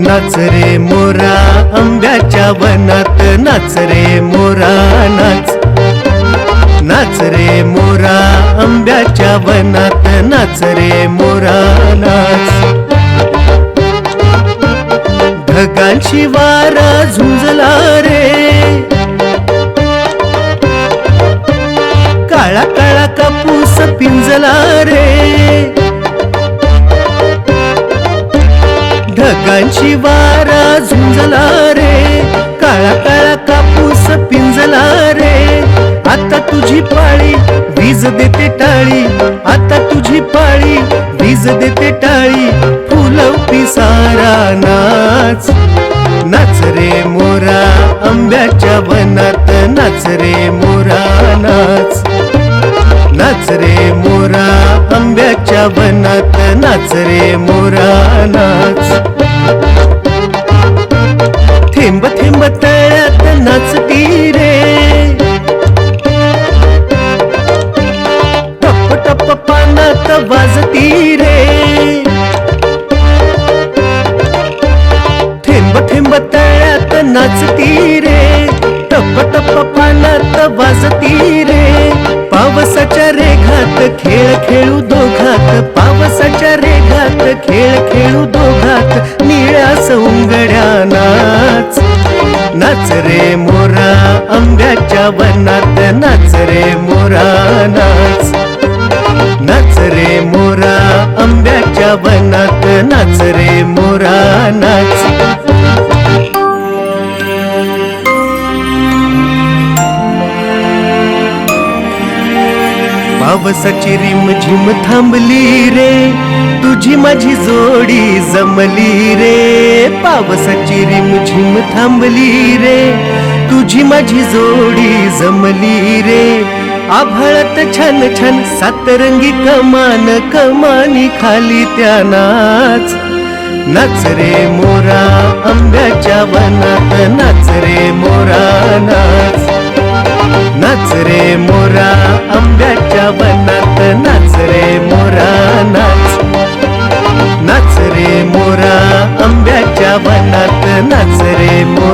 नाच रे मोरा आंब्याच्या वनात, नाच रे मोरा नाच. नाच रे मोरा आंब्याच्या वनात, नाच रे मोरा नाच. ढगांची वारा झुंजला रे, काळा काळा कापूस पिंजला रे. ढगांची वारा झुंजला रे, काळा काळा कापूस पिंजला रे. आता तुझी पाळी वीज देते टाळी, आता तुझी पाळी वीज देते टाळी. फुलवती सारा नाच. नाच रे मोरा आंब्याच्या वनात, नाच रे मोरा नाच. नाच रे मोरा आंब्याच्या वनात, नाच रे मोरा नाच. थेंब थेंब तळ्यात नाचती रे, टप टप पानात वाजती रे. थेंब थेंब तळ्यात नाचती रे, टप टप पानात वाजती रे. पावसाच्या रेघात खेळ खेळू दोघात, पावसाच्या रेघात खेळ खेळू दोघात. निळ्या सौंगड्या नाच. नाच रे मोरा आंब्याच्या वनात, नाच रे मोरा नाच. नाच रे मोरा आंब्याच्या वनात, नाच रे मोरा नाच. पावसाची रिमझिम थांबली रे, तुझी माझी जोडी जमली रे. पावसाची रिमझिम थांबली रे, तुझी माझी जोडी जमली रे. आभाळात छान छान सातरंगी कमान, कमानी खाली त्या नाच. नाच रे मोरा आंब्याच्या वनात, नाच रे मोरा नाच. नाच रे मोरा आंब्याच्या वनात, नाच रे मोरा नाच. नाच रे मोरा आंब्याच्या वनात, नाच रे मोरा